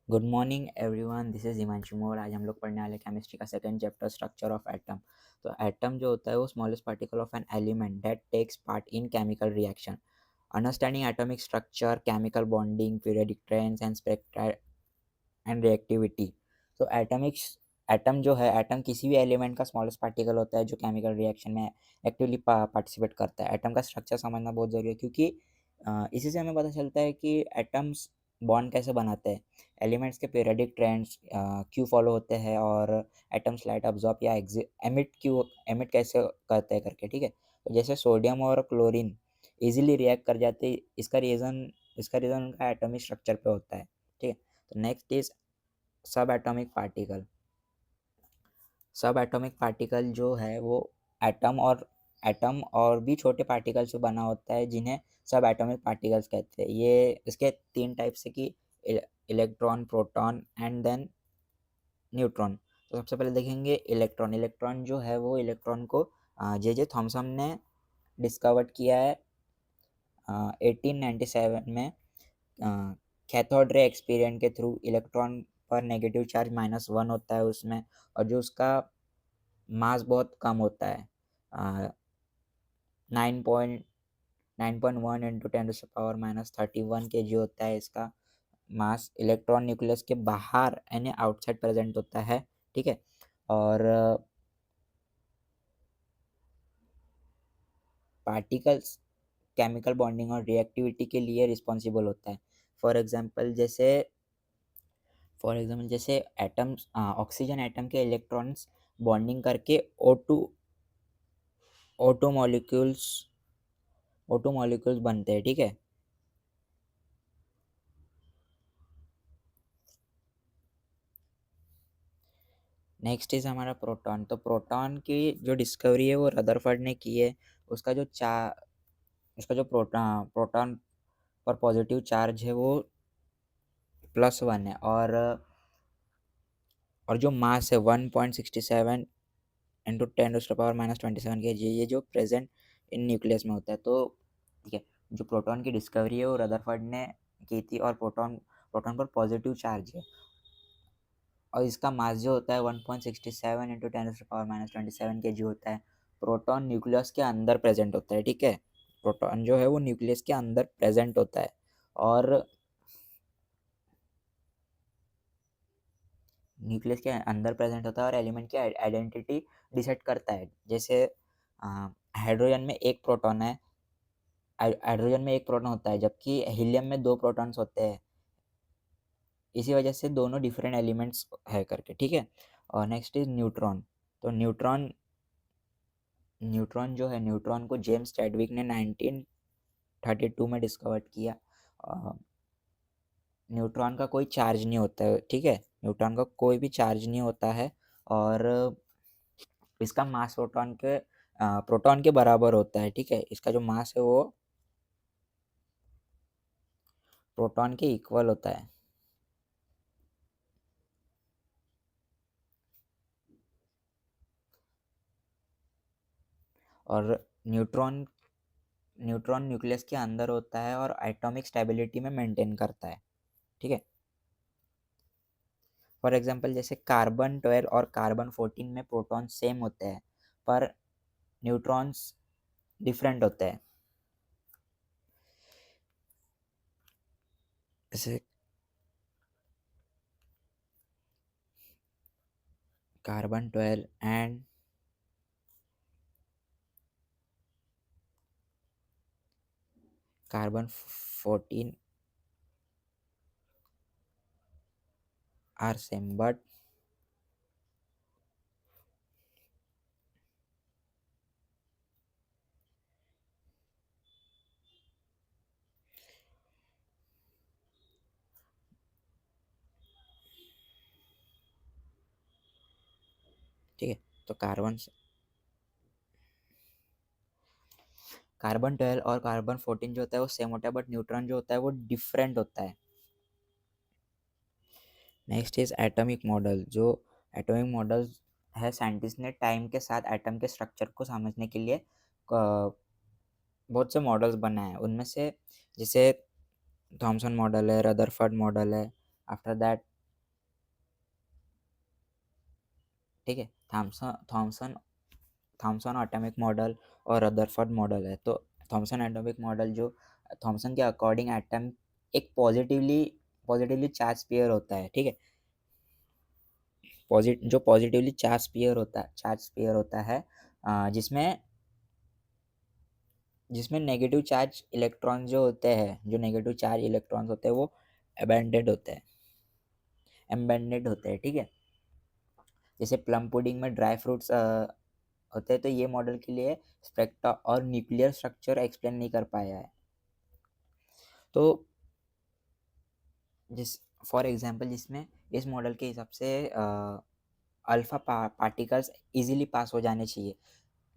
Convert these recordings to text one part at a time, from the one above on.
Good morning everyone, this is Himanshu More. आज हम लोग पढ़ने वाले केमिस्ट्री का second chapter, structure of atom. तो एटम जो होता है वो smallest particle of an element that takes part in chemical reaction. Understanding atomic structure, chemical bonding, periodic trends and spectra and reactivity. तो एटम जो है, एटम किसी भी एलिमेंट का स्मॉलेस्ट पार्टिकल होता है जो केमिकल रिएक्शन में एक्टिवली पार्टिसिपेट करता है। एटम का स्ट्रक्चर समझना बहुत ज़रूरी है, क्योंकि इसी से हमें पता चलता है कि एटम्स बॉन्ड कैसे बनाते हैं, एलिमेंट्स के पीरियोडिक ट्रेंड्स क्यों फॉलो होते हैं, और एटम्स लाइट अब्जॉर्ब या एमिट कैसे करते हैं करके। ठीक है, तो जैसे सोडियम और क्लोरीन इजीली रिएक्ट कर जाते हैं, इसका रीज़न उनका एटॉमिक स्ट्रक्चर पे होता है। ठीक है, तो नेक्स्ट इज सब एटॉमिक पार्टिकल। सब एटॉमिक पार्टिकल जो है वो एटम और भी छोटे पार्टिकल से बना होता है, जिन्हें सब एटॉमिक पार्टिकल्स कहते हैं। ये इसके तीन टाइप्स है कि electron, proton and then neutron. तो सबसे पहले देखेंगे इलेक्ट्रॉन। इलेक्ट्रॉन जो है वो इलेक्ट्रॉन को जे जे थॉमसन ने डिस्कवर किया है 1897 में कैथोड रे एक्सपेरिमेंट के थ्रू। इलेक्ट्रॉन पर नेगेटिव चार्ज -1 होता है उसमें, और जो उसका मास बहुत कम होता है, 9.1 इंटू 10⁻⁻31 kg होता है इसका मास। इलेक्ट्रॉन न्यूक्लियस के बाहर यानी आउटसाइड प्रेजेंट होता है। ठीक है, और पार्टिकल्स केमिकल बॉन्डिंग और रिएक्टिविटी के लिए रिस्पॉन्सिबल होता है। फॉर एग्जाम्पल जैसे एटम्स, ऑक्सीजन एटम के इलेक्ट्रॉन्स बॉन्डिंग करके O2 मॉलिक्यूल्स बनते हैं। ठीक है, नेक्स्ट इज हमारा प्रोटॉन। तो प्रोटॉन की जो डिस्कवरी है वो रदरफर्ड ने की है। उसका जो चा उसका जो प्रोटॉन पर पॉजिटिव चार्ज है वो +1 है, और जो मास है 1.67 इंटू 10⁻⁻27 kg, ये जो प्रेजेंट इन न्यूक्लियस में होता है। तो ठीक है, जो प्रोटॉन की डिस्कवरी है वो रदरफर्ड ने की थी, और प्रोटॉन प्रोटॉन पर पॉजिटिव चार्ज है, और इसका मास जो होता है 1.67 इंटू 10⁻⁻27 kg होता है। प्रोटॉन न्यूक्लियस के अंदर प्रेजेंट होता है। ठीक है, प्रोटॉन जो है वो न्यूक्लियस के अंदर प्रेजेंट होता है, और न्यूक्लियस के अंदर प्रेजेंट होता है और एलिमेंट की आइडेंटिटी डिसाइड करता है। जैसे हाइड्रोजन में एक प्रोटॉन है, हाइड्रोजन में एक प्रोटॉन होता है, जबकि हीलियम में 2 प्रोटॉन्स होते हैं। इसी वजह से दोनों डिफरेंट एलिमेंट्स है करके। ठीक है, और नेक्स्ट इज न्यूट्रॉन। तो न्यूट्रॉन जो है, न्यूट्रॉन को जेम्स चैडविक ने 1932 में डिस्कवर किया। न्यूट्रॉन का कोई चार्ज नहीं होता है। ठीक है, न्यूट्रॉन का कोई भी चार्ज नहीं होता है, और इसका मास प्रोटॉन के बराबर होता है। ठीक है, इसका जो मास है वो प्रोटॉन के इक्वल होता है। और न्यूट्रॉन न्यूट्रॉन न्यूक्लियस के अंदर होता है और एटॉमिक स्टेबिलिटी में मेंटेन करता है। ठीक है, फॉर एग्जांपल जैसे कार्बन 12 और कार्बन 14 में प्रोटॉन सेम होते हैं, पर न्यूट्रॉन्स डिफरेंट होते हैं। जैसे carbon 12 and carbon 14 are same, but ठीक है, तो कार्बन 12 और कार्बन 14 जो होता है वो सेम होता है, बट न्यूट्रॉन जो होता है वो डिफरेंट होता है। Next is atomic model. जो एटॉमिक मॉडल है, साइंटिस्ट ने टाइम के साथ एटम के स्ट्रक्चर को समझने के लिए बहुत से मॉडल्स बनाए हैं। उनमें से जैसे थॉमसन मॉडल है, रदरफर्ड मॉडल है, आफ्टर दैट ठीक है। थॉमसन थॉमसन एटॉमिक मॉडल और रदरफोर्ड मॉडल है। तो थॉमसन एटॉमिक मॉडल जो थॉमसन के अकॉर्डिंग एटम एक पॉजिटिवली चार्ज स्फीयर होता है। ठीक है। जो पॉजिटिवली चार्ज स्फीयर होता है, जिसमें जिसमें नेगेटिव चार्ज इलेक्ट्रॉन जो नेगेटिव चार्ज इलेक्ट्रॉन्स होते हैं वो अबैंडेड होते हैं एम्बेंडेड होते हैं। ठीक है। जैसे प्लम पुडिंग में ड्राई फ्रूट्स होते हैं, तो ये मॉडल के लिए स्पेक्ट्रा और न्यूक्लियर स्ट्रक्चर एक्सप्लेन नहीं कर पाया है। तो जिस फॉर एग्जांपल जिसमें इस मॉडल के हिसाब से अल्फा पार्टिकल्स इजीली पास हो जाने चाहिए,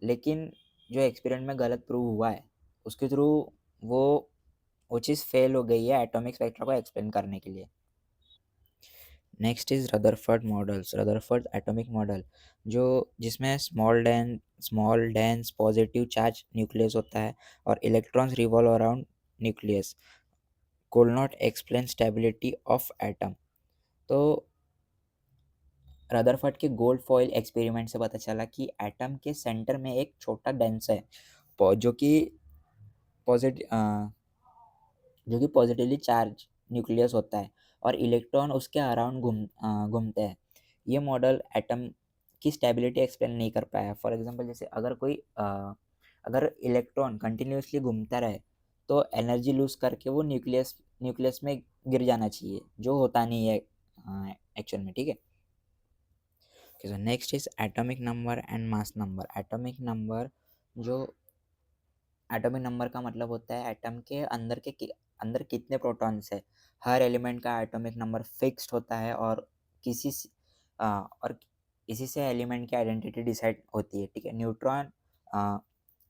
लेकिन जो एक्सपेरिमेंट में गलत प्रूव हुआ है उसके थ्रू वो वो चीज़ फेल हो गई है एटॉमिक स्पेक्ट्रा को एक्सप्लेन करने के लिए। Next is Rutherford atomic model, जो जिसमें small dense positive charge nucleus होता है और electrons revolve around nucleus, could not explain stability of atom। तो रदरफोर्ड के गोल्ड फॉइल एक्सपेरिमेंट से पता चला कि एटम के सेंटर में एक छोटा डेंस है जो कि पॉजिटिव जो कि पॉजिटिवली चार्ज न्यूक्लियस होता है और इलेक्ट्रॉन उसके अराउंड घूमते हैं। ये मॉडल एटम की स्टेबिलिटी एक्सप्लेन नहीं कर पाया। फॉर एग्जांपल जैसे अगर इलेक्ट्रॉन कंटिन्यूसली घूमता रहे तो एनर्जी लूज करके वो न्यूक्लियस में गिर जाना चाहिए, जो होता नहीं है एक्चुअल में। ठीक है। So next is atomic number and mass number. जो एटॉमिक नंबर का मतलब होता है एटम के अंदर कितने प्रोटॉन्स है। हर एलिमेंट का एटॉमिक नंबर फिक्स्ड होता है और किसी से- और इसी से एलिमेंट की आइडेंटिटी डिसाइड होती है। ठीक है।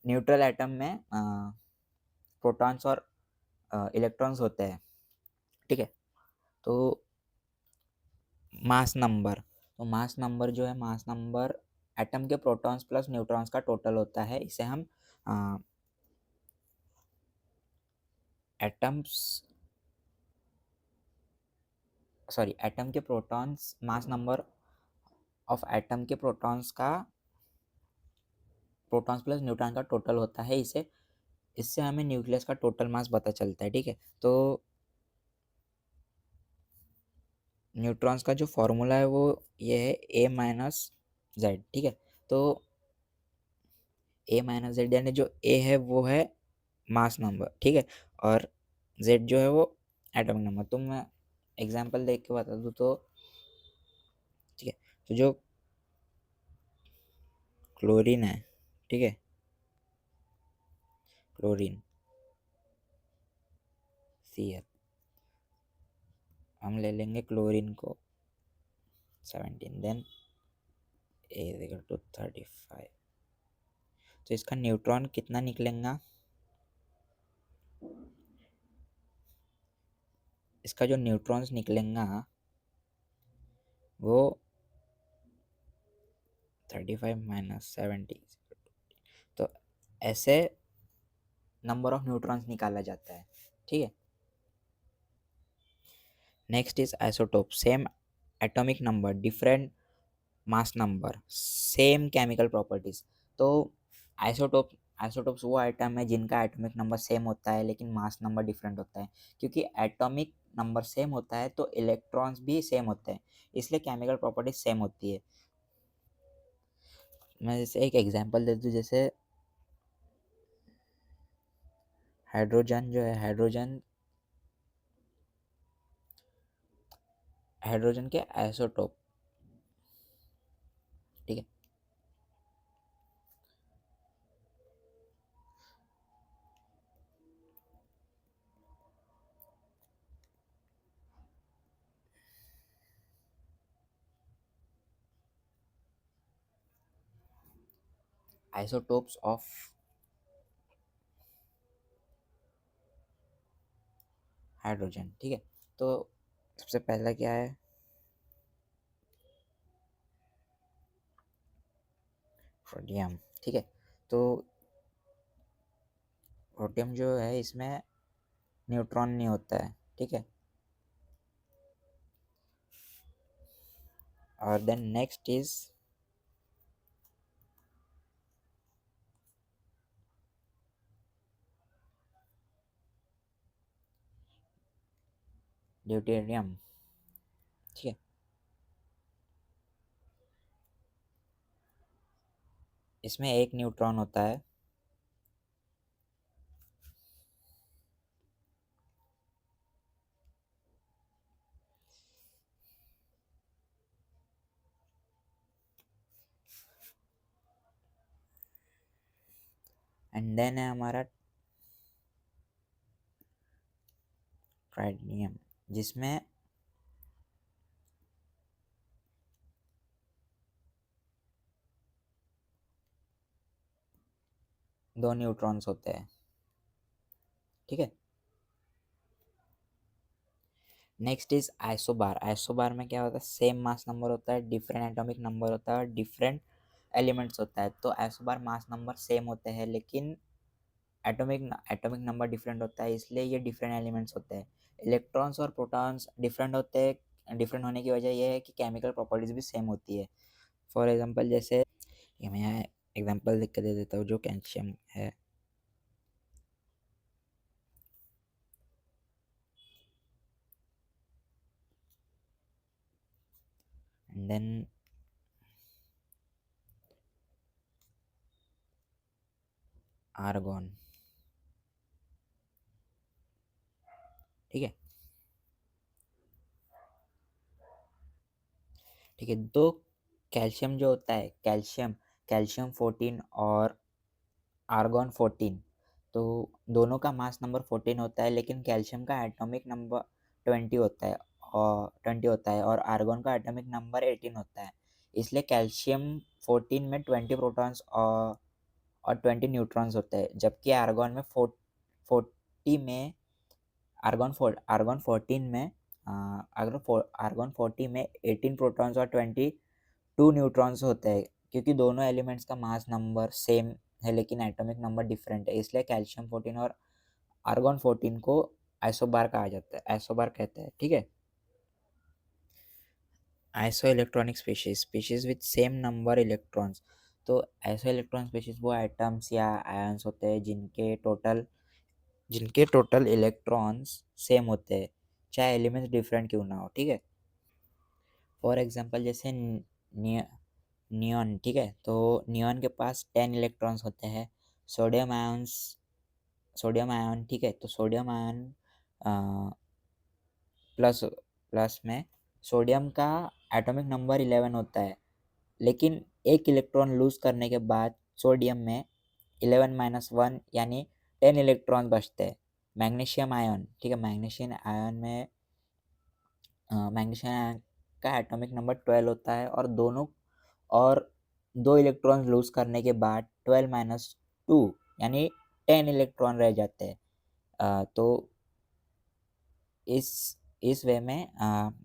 न्यूट्रल एटम में प्रोटॉन्स और इलेक्ट्रॉन्स होते हैं। ठीक है। तो मास नंबर एटम के प्रोटॉन्स प्लस न्यूट्रॉन्स का टोटल होता है। इसे हम एटम्स एटम के protons mass number of atom के प्रोटॉन्स प्लस न्यूट्रॉन का टोटल होता है। इससे हमें न्यूक्लियस का टोटल मास पता चलता है। ठीक है। तो न्यूट्रॉन्स का जो फॉर्मूला है वो ये है A-Z। ठीक है। तो A-Z यानी जो A है वो है मास नंबर। ठीक है। और Z जो है वो एटॉमिक नंबर। तो मैं एग्जांपल देख के बता दूँ तो ठीक है। तो जो क्लोरीन है, ठीक है, क्लोरीन Cl, हम ले लेंगे क्लोरीन को 17, देन A=35। तो इसका न्यूट्रॉन कितना निकलेगा, इसका जो न्यूट्रॉन्स निकलेगा वो 35 - 70। तो ऐसे नंबर ऑफ न्यूट्रॉन्स निकाला जाता है। ठीक है। Next is isotope. Same atomic number different mass number same chemical properties. तो आइसोटोप आइसोटोप्स वो आइटम है जिनका एटॉमिक नंबर सेम होता है लेकिन मास नंबर डिफरेंट होता है। क्योंकि एटॉमिक नंबर सेम होता है तो इलेक्ट्रॉन्स भी सेम होते हैं, इसलिए केमिकल प्रॉपर्टीज सेम होती है। मैं जैसे एक एग्जांपल दे दूँ, जैसे हाइड्रोजन जो है, हाइड्रोजन के आइसोटोप। ठीक है। Isotopes of hydrogen. ठीक है। तो सबसे पहला क्या है, प्रोटियम। ठीक है। तो प्रोटियम जो है इसमें न्यूट्रॉन नहीं होता है। ठीक है। और देन नेक्स्ट इज ड्यूटेरियम, ठीक है। इसमें एक न्यूट्रॉन होता है, एंड देन है हमारा ट्राइडियम, जिसमें दो न्यूट्रॉन्स होते हैं, ठीक है। Next is isobar. आइसोबार में क्या होता है, सेम मास नंबर होता है, डिफरेंट एटॉमिक नंबर होता है और डिफरेंट एलिमेंट्स होता है। तो आइसोबार मास नंबर सेम होते हैं लेकिन एटॉमिक एटॉमिक नंबर डिफरेंट होता है, इसलिए ये डिफरेंट एलिमेंट्स होते हैं। इलेक्ट्रॉन्स और प्रोटॉन्स डिफरेंट होते हैं, डिफरेंट होने की वजह यह है कि केमिकल प्रॉपर्टीज भी सेम होती है। फॉर एग्जांपल जैसे ये मैं यहाँ एग्जांपल लिख के दे देता हूँ, जो कैल्शियम है, एंड देन आर्गन, ठीक है। ठीक है, तो कैल्शियम जो होता है, कैल्शियम कैल्शियम 14 और आर्गन 14, तो दोनों का मास नंबर 14 होता है लेकिन कैल्शियम का एटॉमिक नंबर 20 होता है, और आर्गन का एटॉमिक नंबर 18 होता है। इसलिए कैल्शियम 14 में 20 प्रोटॉन्स और 20 न्यूट्रॉन्स होते हैं, जबकि आर्गन में 40 में आर्गन 14 में आर्गन 40 में 18 प्रोटॉन्स और 22 न्यूट्रॉन्स होते हैं, क्योंकि दोनों एलिमेंट्स का मास नंबर सेम है लेकिन एटॉमिक नंबर डिफरेंट है, इसलिए कैल्शियम 14 और आर्गन 14 को आइसोबार कहा जाता है, आइसोबार कहते हैं, ठीक है। Iso electronic species, species with same number electrons. तो आइसो इलेक्ट्रॉन स्पीशीज वो एटम्स या आयंस होते हैं जिनके टोटल इलेक्ट्रॉन्स सेम होते हैं, चाहे एलिमेंट्स डिफरेंट क्यों ना हो, ठीक है। फॉर एग्जांपल जैसे नियॉन, ठीक है, तो नियॉन के पास 10 इलेक्ट्रॉन्स होते हैं। सोडियम आयंस सोडियम आयन, ठीक है, तो सोडियम आयन प्लस प्लस में सोडियम का एटॉमिक नंबर 11 होता है, लेकिन एक इलेक्ट्रॉन लूज करने के बाद सोडियम में 11 - 1 यानी 10 इलेक्ट्रॉन बचते हैं। मैग्नीशियम आयन, ठीक है, मैग्नीशियम आयन का एटॉमिक नंबर 12 होता है, और दो इलेक्ट्रॉन लूज करने के बाद 12 - 2 यानी 10 इलेक्ट्रॉन रह जाते हैं। तो इस इस वे में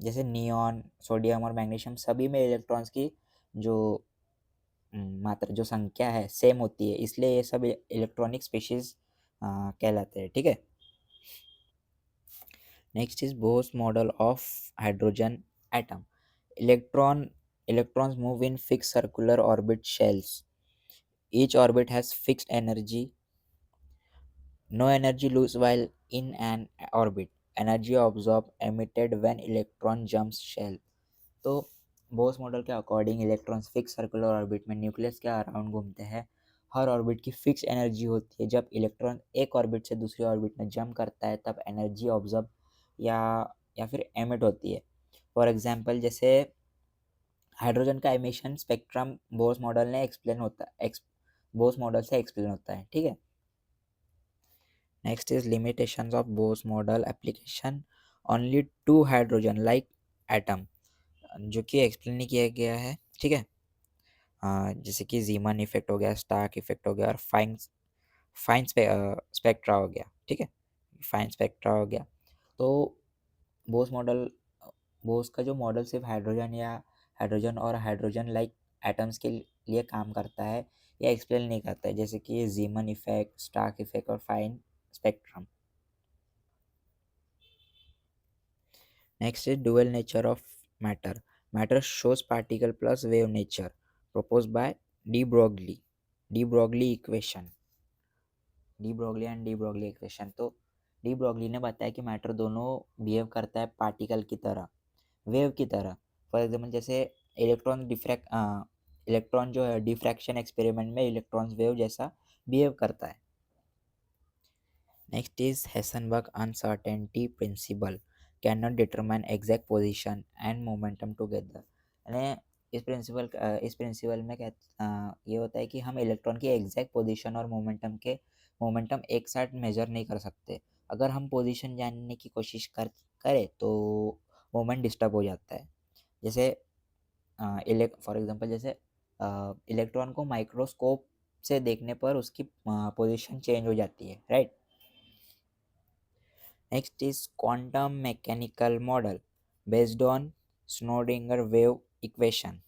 जैसे नियॉन, सोडियम और मैग्नीशियम सभी में इलेक्ट्रॉन्स की जो मात्रा, जो संख्या है सेम होती है, इसलिए ये सब इलेक्ट्रॉनिक स्पीशीज कहलाते हैं, ठीक है। Next is Bose model of hydrogen atom. Electron electrons move in fixed circular orbit shells. Each orbit has fixed energy. No energy loose while in an orbit. Energy absorbed emitted when electron jumps shell. तो Bose model के according electrons fix circular orbit में nucleus के around घूमते हैं। हर orbit की fix energy होती है। जब इलेक्ट्रॉन एक ऑर्बिट से दूसरी ऑर्बिट में जंप करता है तब एनर्जी ऑब्जर्व या या फिर एमिट होती है। फॉर एग्जांपल जैसे हाइड्रोजन का एमिशन स्पेक्ट्रम बोस मॉडल ने एक्सप्लेन होता है, बोस मॉडल से एक्सप्लेन होता है, ठीक है। Next is limitations of Bohr's model application. Only to hydrogen like atom, जो कि एक्सप्लेन नहीं किया गया है, ठीक है। जैसे कि जीमन इफेक्ट हो गया, स्टार्क इफेक्ट हो गया और फाइन फाइन स्पेक्ट्रा हो गया, ठीक है, फाइन स्पेक्ट्रा हो गया। तो बोस मॉडल बोस का जो मॉडल सिर्फ हाइड्रोजन और हाइड्रोजन लाइक एटम्स के लिए काम करता है या एक्सप्लेन नहीं करता है, जैसे कि जीमन इफेक्ट, स्टार्क इफेक्ट और fine spectrum. Next is dual nature of matter. Matter shows particle plus wave nature proposed by de Broglie. de Broglie equation, de Broglie and de Broglie equation। तो de Broglie ने बताया कि matter दोनों behave करता है particle की तरह, wave की तरह। फॉर एग्जाम्पल जैसे इलेक्ट्रॉन जो है डिफ्रैक्शन एक्सपेरिमेंट में इलेक्ट्रॉन वेव जैसा बिहेव करता है। Next is Heisenberg uncertainty principle can not determine exact position and momentum together. यानी इस प्रिंसिपल में ये होता है कि हम इलेक्ट्रॉन की एग्जैक्ट पोजीशन और मोमेंटम एक साथ मेजर नहीं कर सकते। अगर हम पोजीशन जानने की कोशिश करें तो मोमेंट डिस्टर्ब हो जाता है। जैसे फॉर एग्जांपल जैसे इलेक्ट्रॉन को माइक्रोस्कोप से देखने पर उसकी पोजीशन चेंज हो जाती है, right. Next is quantum mechanical model based on Schrodinger wave equation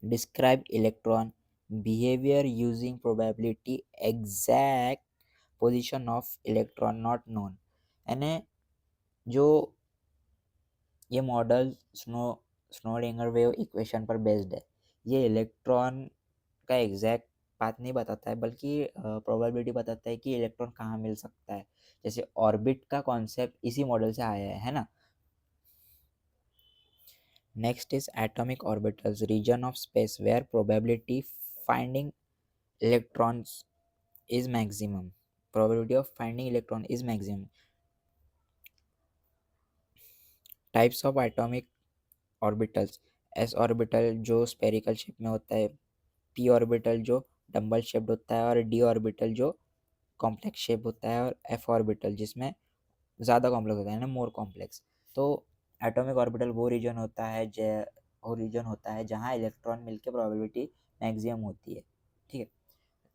describe electron behaviour using probability exact position of electron not known. यानी जो ये मॉडल स्नोडिंगर वेव इक्वेशन पर बेस्ड है। ये इलेक्ट्रॉन का एग्जैक्ट पाथ नहीं बताता है, बल्कि प्रोबेबिलिटी बताता है कि इलेक्ट्रॉन कहाँ मिल सकता है। जैसे ऑर्बिट का कॉन्सेप्ट इसी मॉडल से आया है ना। Next is atomic orbitals region of space where probability finding electrons is maximum. Probability of finding electron is maximum. Types of atomic orbitals: s orbital जो स्पेरिकल शेप में होता है, p ऑर्बिटल जो डम्बल शेप्ड होता है, और d orbital जो complex shape होता है, और f ऑर्बिटल जिसमें ज़्यादा कॉम्प्लेक्स होता है ना, मोर कॉम्प्लेक्स। तो एटॉमिक ऑर्बिटल वो रीजन होता है जहाँ इलेक्ट्रॉन मिलके प्रोबेबिलिटी मैक्सिमम होती है, ठीक है।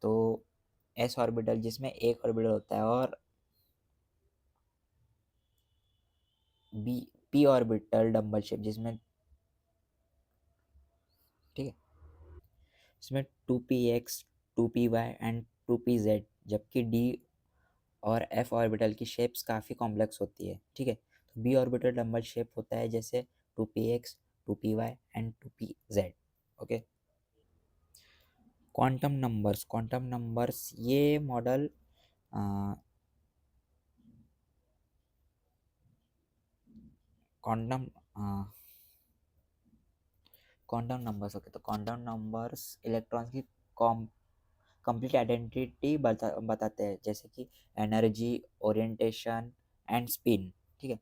तो एस ऑर्बिटल जिसमें एक ऑर्बिटल होता है, और B P orbital dumbbell shape जिसमें, ठीक है, इसमें 2px 2py एंड 2pz, जबकि डी और एफ ऑर्बिटल की शेप्स काफ़ी कॉम्प्लेक्स होती है, ठीक है। तो बी ऑर्बिटल डबल शेप होता है जैसे 2px 2py and 2pz, okay. Quantum numbers ये model quantum quantum numbers, okay. तो क्वांटम नंबर्स इलेक्ट्रॉन्स की कंप्लीट आइडेंटिटी बताते हैं, जैसे कि एनर्जी, ओरिएंटेशन एंड स्पिन, ठीक है।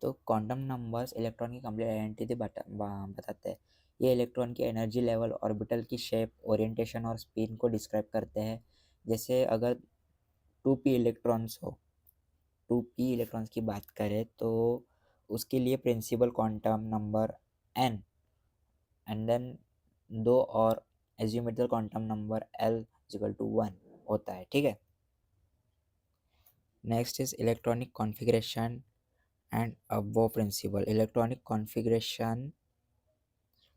तो क्वांटम नंबर्स इलेक्ट्रॉन की कंप्लीट आइडेंटिटी बताते हैं। ये इलेक्ट्रॉन की एनर्जी लेवल, ऑर्बिटल की शेप, ओरिएंटेशन और स्पिन को डिस्क्राइब करते हैं। जैसे अगर 2p इलेक्ट्रॉन्स की बात करें तो उसके लिए principal quantum number n, and then दो और एज्यूमेटिकल क्वांटम नंबर l=1 होता है, ठीक है। Next is electronic configuration and Aufbau principle. Electronic configuration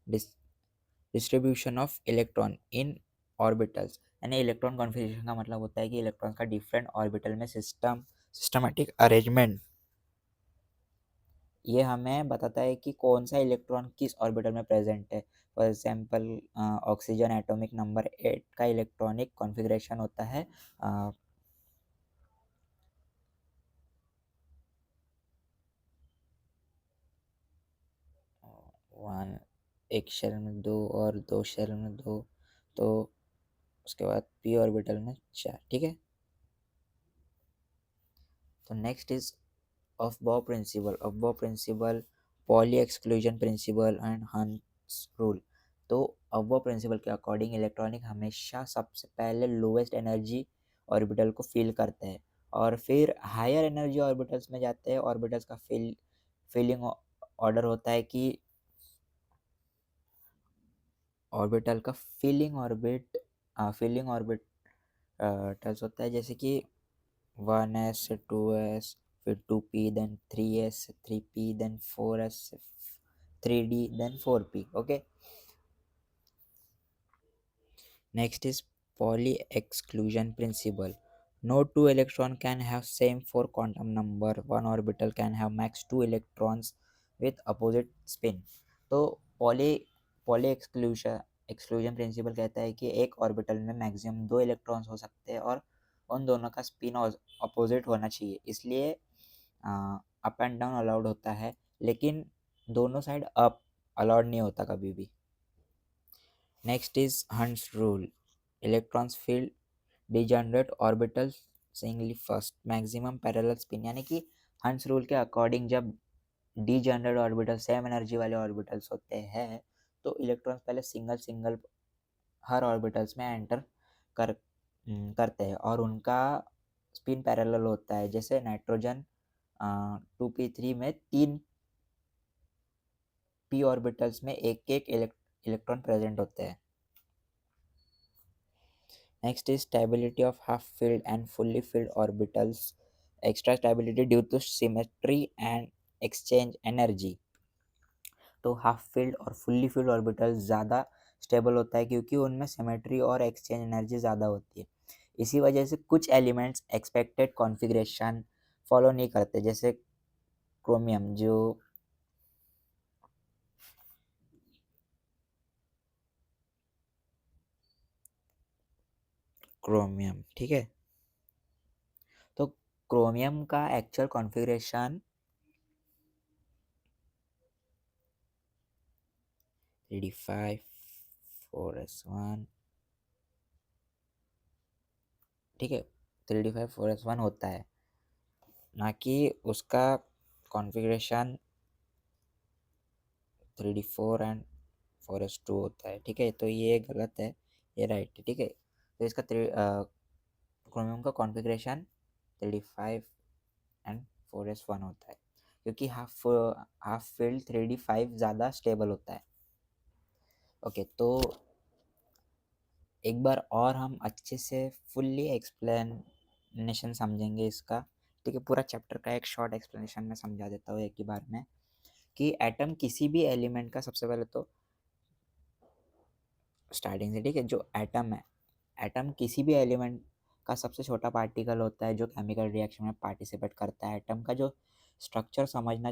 distribution of electron in orbitals. यानी इलेक्ट्रॉन कॉन्फ़िगरेशन का मतलब होता है कि इलेक्ट्रॉन का डिफरेंट ऑर्बिटल में सिस्टमेटिक अरेंजमेंट। ये हमें बताता है कि कौन सा इलेक्ट्रॉन किस ऑर्बिटल में प्रेजेंट है। For example oxygen atomic number 8 का इलेक्ट्रॉनिक कॉन्फ़िगरेशन होता है वन, एक शेल में 2 और 2 शेल में 2, तो उसके बाद पी ऑर्बिटल में 4, ठीक है। तो next is aufbau principle, Pauli exclusion principle and Hund's rule. तो अफबाउ प्रिंसिपल के अकॉर्डिंग इलेक्ट्रॉनिक हमेशा सबसे पहले लोवेस्ट एनर्जी ऑर्बिटल को फिल करते हैं और फिर हायर एनर्जी ऑर्बिटल्स में जाते हैं। ऑर्बिटल्स का फिलिंग ऑर्डर होता है कि ऑर्बिटल का फिलिंग ऑर्बिटल्स होता है, जैसे कि 1s 2s, फिर 2p, then 3s 3p, then 4s 3d, then 4p, okay. Next is Pauli exclusion principle. No two electron can have same four quantum number. One orbital can have max two electrons with opposite spin. तो poly exclusion principal कहता है कि एक orbital में maximum 2 electrons हो सकते हैं और उन दोनों का स्पिन अपोजिट होना चाहिए, इसलिए अप एंड डाउन अलाउड होता है, लेकिन दोनों साइड अप अलाउड नहीं होता कभी भी। Next is hunts rule. Electrons field degenerate orbital singly first maximum parallel spin, यानी कि हंट्स रूल के अकॉर्डिंग जब डिजनरेट ऑर्बिटल सेम एनर्जी वाले ऑर्बिटल्स होते हैं तो इलेक्ट्रॉन्स पहले सिंगल सिंगल हर ऑर्बिटल्स में एंटर कर करते हैं और उनका स्पिन पैरेलल होता है। जैसे नाइट्रोजन 2p3 में 3 p ऑर्बिटल्स में एक एक इलेक्ट्रॉन प्रेजेंट होते हैं। Next is stability of half filled and fully filled orbitals. Extra stability due to symmetry and exchange energy. तो हाफ फील्ड और फुल्ली फील्ड ऑर्बिटल ज़्यादा स्टेबल होता है क्योंकि उनमें सिमेट्री और एक्सचेंज एनर्जी ज़्यादा होती है। इसी वजह से कुछ एलिमेंट्स एक्सपेक्टेड कॉन्फ़िगरेशन फॉलो नहीं करते, जैसे क्रोमियम ठीक है। तो क्रोमियम का एक्चुअल कॉन्फ़िगरेशन 3d5 4s1, ठीक है, 3d5 4s1 होता है, ना कि उसका कॉन्फ़िगरेशन 3d4 एंड 4s2 होता है, ठीक है। तो ये गलत है, ये राइट है, ठीक है। तो इसका क्रोमियम का कॉन्फ़िगरेशन 3d5 एंड 4s1 होता है क्योंकि हाफ फील्ड 3d5 ज़्यादा स्टेबल होता है। ओके, तो एक बार और हम अच्छे से फुल्ली एक्सप्लेनेशन समझेंगे इसका, ठीक है। पूरा चैप्टर का एक शॉर्ट एक्सप्लेनेशन में समझा देता हूँ एक ही बार में कि एटम किसी भी एलिमेंट का, सबसे पहले तो स्टार्टिंग से, ठीक है, जो एटम है, एटम किसी भी एलिमेंट का सबसे छोटा पार्टिकल होता है जो केमिकल रिएक्शन में पार्टिसिपेट करता है। एटम का जो स्ट्रक्चर समझना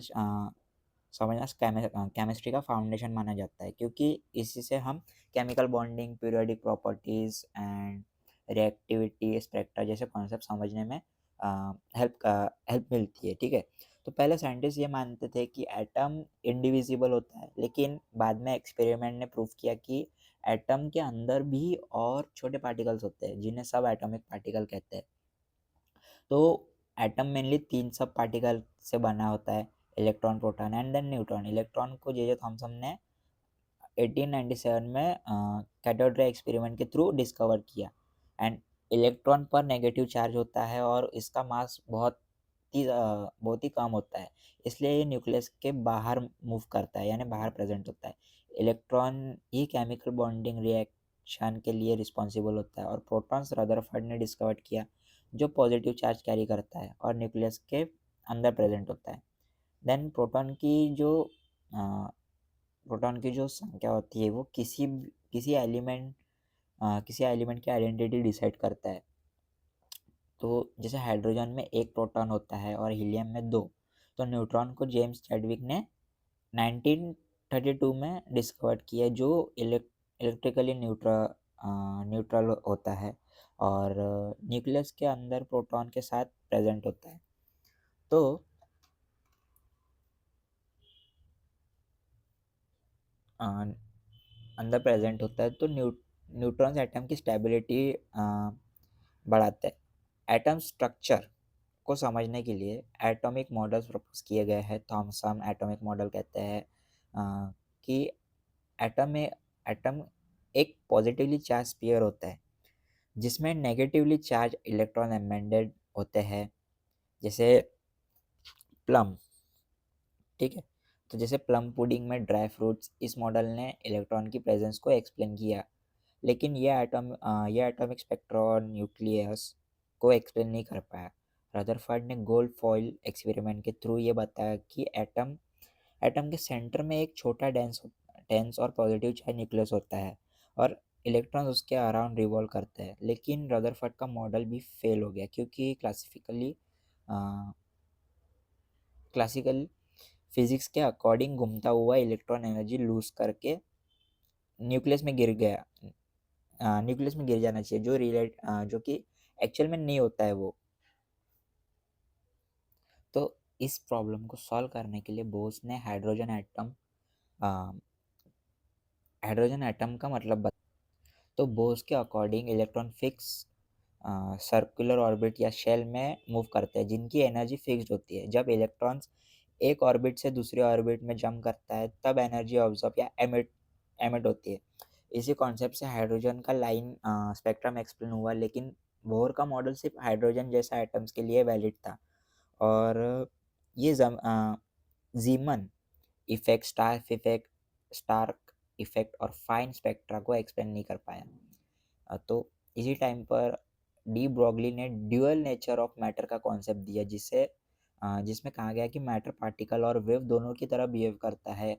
केमिस्ट्री का फाउंडेशन माना जाता है क्योंकि इसी से हम chemical bonding, periodic properties and reactivity spectra जैसे कॉन्सेप्ट समझने में हेल्प मिलती है, ठीक है। तो पहले साइंटिस्ट ये मानते थे कि एटम इंडिविजिबल होता है, लेकिन बाद में एक्सपेरिमेंट ने प्रूव किया कि एटम के अंदर भी और छोटे पार्टिकल्स होते हैं जिन्हें सब एटॉमिक पार्टिकल कहते हैं। तो एटम मेनली 3 सब पार्टिकल से बना होता है, electron, proton and then neutron. Electron को जे थॉमसन ने 1897 में कैथोड रे एक्सपेरिमेंट के थ्रू डिस्कवर किया। एंड इलेक्ट्रॉन पर नेगेटिव चार्ज होता है और इसका मास बहुत ही कम होता है, इसलिए ये न्यूक्लियस के बाहर मूव करता है, यानी बाहर प्रेजेंट होता है। इलेक्ट्रॉन ही केमिकल बॉन्डिंग रिएक्शन के लिए रिस्पॉन्सिबल होता है और प्रोटॉन्स रदरफर्ड ने डिस्कवर किया जो पॉजिटिव चार्ज कैरी करता है और न्यूक्लियस के अंदर प्रेजेंट होता है। देन प्रोटॉन की जो संख्या होती है वो किसी एलिमेंट की आइडेंटिटी डिसाइड करता है। तो जैसे हाइड्रोजन में एक प्रोटॉन होता है और हीलियम में 2। तो न्यूट्रॉन को जेम्स चैडविक ने 1932 में डिस्कवर किया जो इलेक्ट्रिकली न्यूट्रल होता है और न्यूक्लियस के अंदर प्रोटॉन के साथ प्रेजेंट होता है। तो अंदर प्रेजेंट होता है तो न्यूट्रॉन्स एटम की स्टेबिलिटी बढ़ाते हैं। एटम स्ट्रक्चर को समझने के लिए एटॉमिक मॉडल्स प्रपोज किए गए हैं। थॉमसन एटॉमिक मॉडल कहते हैं कि एटम एक पॉजिटिवली चार्ज स्फीयर होता है जिसमें नेगेटिवली चार्ज इलेक्ट्रॉन एम्बेडेड होते हैं, जैसे प्लम, ठीक है। तो जैसे प्लम पुडिंग में ड्राई फ्रूट्स, इस मॉडल ने इलेक्ट्रॉन की प्रेजेंस को एक्सप्लेन किया, लेकिन यह एटॉमिक स्पेक्ट्रम न्यूक्लियस को एक्सप्लेन नहीं कर पाया। रदरफर्ड ने गोल्ड फॉइल एक्सपेरिमेंट के थ्रू ये बताया कि एटम के सेंटर में एक छोटा डेंस और पॉजिटिव चार्ज न्यूक्लियस होता है और इलेक्ट्रॉन्स उसके अराउंड रिवॉल्व करते हैं। लेकिन रदरफर्ड का मॉडल भी फेल हो गया क्योंकि क्लासिकल फिजिक्स के अकॉर्डिंग घूमता हुआ इलेक्ट्रॉन एनर्जी लूज करके न्यूक्लियस में गिर जाना चाहिए, जो कि एक्चुअल में नहीं होता है वो। तो इस प्रॉब्लम को सॉल्व करने के लिए बोस ने हाइड्रोजन एटम का मतलब तो बोस के according electron fix circular orbit या शेल में मूव करते हैं जिनकी एनर्जी फिक्स्ड होती है। जब इलेक्ट्रॉन्स एक ऑर्बिट से दूसरे ऑर्बिट में जंप करता है तब एनर्जी ऑब्जॉर्ब या एमिट एमिट होती है। इसी कॉन्सेप्ट से हाइड्रोजन का लाइन स्पेक्ट्रम एक्सप्लेन हुआ, लेकिन बोर का मॉडल सिर्फ हाइड्रोजन जैसा एटम्स के लिए वैलिड था और ये जीमन इफेक्ट, स्टार्क इफेक्ट और फाइन स्पेक्ट्रा को एक्सप्लेन नहीं कर पाया। तो इसी टाइम पर डी ब्रॉगली ने ड्यूअल नेचर ऑफ मैटर का कॉन्सेप्ट दिया, जिसमें कहा गया कि मैटर पार्टिकल और वेव दोनों की तरह बिहेव करता है,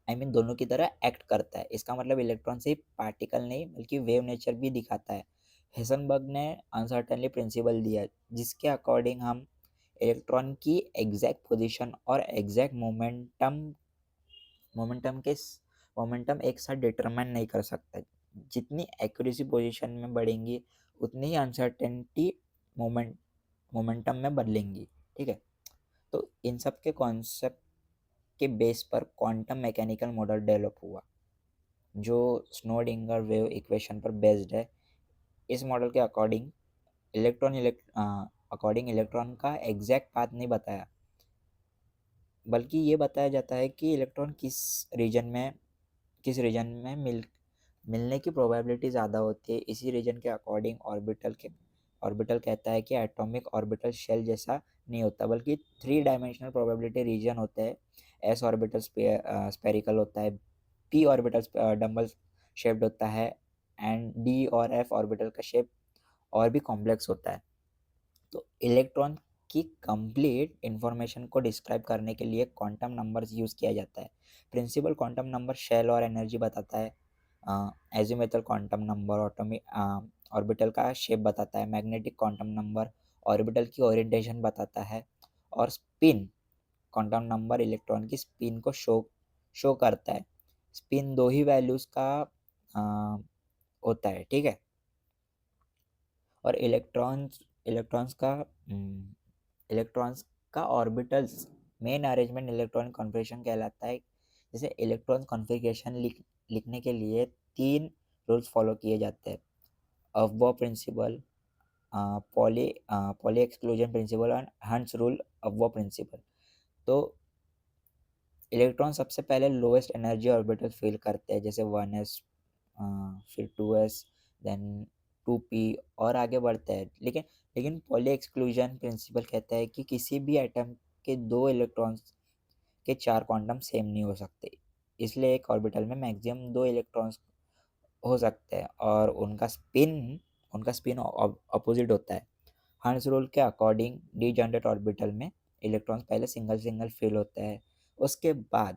दोनों की तरह एक्ट करता है। इसका मतलब इलेक्ट्रॉन सिर्फ पार्टिकल नहीं बल्कि वेव नेचर भी दिखाता है। हेसनबर्ग ने अनसर्टेनली प्रिंसिपल दिया जिसके अकॉर्डिंग हम इलेक्ट्रॉन की एग्जैक्ट पोजीशन और एग्जैक्ट मोमेंटम एक साथ डिटरमाइन नहीं कर सकता। जितनी एक्यूरेसी पोजीशन में बढ़ेंगी उतनी ही अनसर्टेनिटी मोमेंटम में बदलेंगी। ठीक है, तो इन सब के कॉन्सेप्ट के बेस पर क्वांटम मैकेनिकल मॉडल डेवलप हुआ जो स्नोडिंगर वेव इक्वेशन पर बेस्ड है। इस मॉडल के अकॉर्डिंग इलेक्ट्रॉन का एग्जैक्ट पाथ नहीं बताया, बल्कि ये बताया जाता है कि इलेक्ट्रॉन किस रीजन में मिलने की प्रोबेबिलिटी ज़्यादा होती है। इसी रीजन के अकॉर्डिंग ऑर्बिटल कहता है कि एटॉमिक ऑर्बिटल शेल जैसा नहीं होता बल्कि 3 डायमेंशनल प्रोबेबिलिटी रीजन होते हैं। एस ऑर्बिटल स्पेरिकल होता है, पी ऑर्बिटल डम्बल शेप्ड होता है एंड डी और एफ ऑर्बिटल का शेप और भी कॉम्प्लेक्स होता है। तो इलेक्ट्रॉन की कंप्लीट इंफॉर्मेशन को डिस्क्राइब करने के लिए क्वांटम नंबर्स यूज़ किया जाता है। प्रिंसिपल क्वांटम नंबर शेल और एनर्जी बताता है। एजिमुथल क्वांटम नंबर ऑर्बिटल का शेप बताता है। मैग्नेटिक क्वांटम नंबर ऑर्बिटल की ओरिएंटेशन बताता है और स्पिन क्वांटम नंबर इलेक्ट्रॉन की स्पिन को शो करता है। स्पिन 2 ही वैल्यूज़ का होता है। ठीक है, और इलेक्ट्रॉन्स का orbitals main arrangement electronic configuration कहलाता है। जैसे इलेक्ट्रॉन कॉन्फ़िगरेशन लिखने के लिए 3 रूल्स फॉलो किए जाते हैं: Aufbau principle, Pauli exclusion principal और हंट्स रूल अफबाउ प्रिंसिपल। तो इलेक्ट्रॉन सबसे पहले लोएस्ट एनर्जी ऑर्बिटल फिल करते हैं, जैसे 1s, फिर 2s, देन 2p और आगे बढ़ते हैं। लेकिन पॉली एक्सक्लूजन प्रिंसिपल कहता है कि किसी भी एटम के 2 इलेक्ट्रॉन्स के 4 क्वांटम सेम नहीं हो सकते, इसलिए एक ऑर्बिटल में मैक्सिमम 2 इलेक्ट्रॉन्स हो सकते हैं और उनका स्पिन अपोजिट होता है। हंस रूल के अकॉर्डिंग डीजनरेट ऑर्बिटल में इलेक्ट्रॉन्स पहले सिंगल फिल होता है, उसके बाद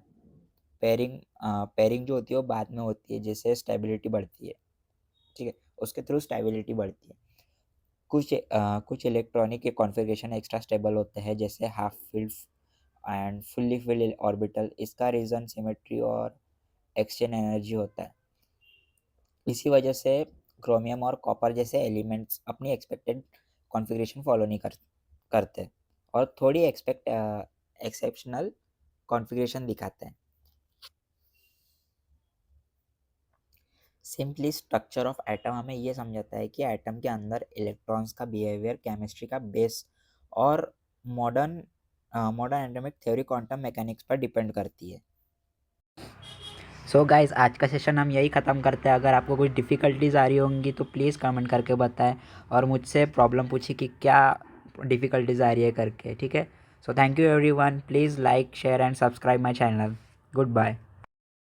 पेयरिंग जो होती है वो बाद में होती है, जिससे स्टेबिलिटी बढ़ती है। ठीक है, उसके थ्रू स्टेबिलिटी बढ़ती है। कुछ इलेक्ट्रॉनिक के कॉन्फ़िगरेशन एक्स्ट्रा स्टेबल होते हैं, जैसे half filled and fully filled orbital. इसका रीज़न सिमेट्री और एक्सचेंज एनर्जी होता है। इसी वजह से क्रोमियम और कॉपर जैसे एलिमेंट्स अपनी एक्सपेक्टेड कॉन्फ़िगरेशन फॉलो नहीं करते और थोड़ी एक्सेप्शनल कॉन्फ़िगरेशन दिखाते हैं। सिंपली स्ट्रक्चर ऑफ एटम हमें ये समझाता है कि एटम के अंदर इलेक्ट्रॉन्स का बिहेवियर केमिस्ट्री का बेस और modern atomic theory quantum mechanics पर डिपेंड करती है। सो गाइस, आज का सेशन हम यही ख़त्म करते हैं। अगर आपको कुछ डिफ़िकल्टीज़ आ रही होंगी तो प्लीज़ कमेंट करके बताएं और मुझसे प्रॉब्लम पूछिए कि क्या डिफ़िकल्टीज़ आ रही है करके। ठीक है, so thank you everyone, please like share and subscribe my channel. Good bye.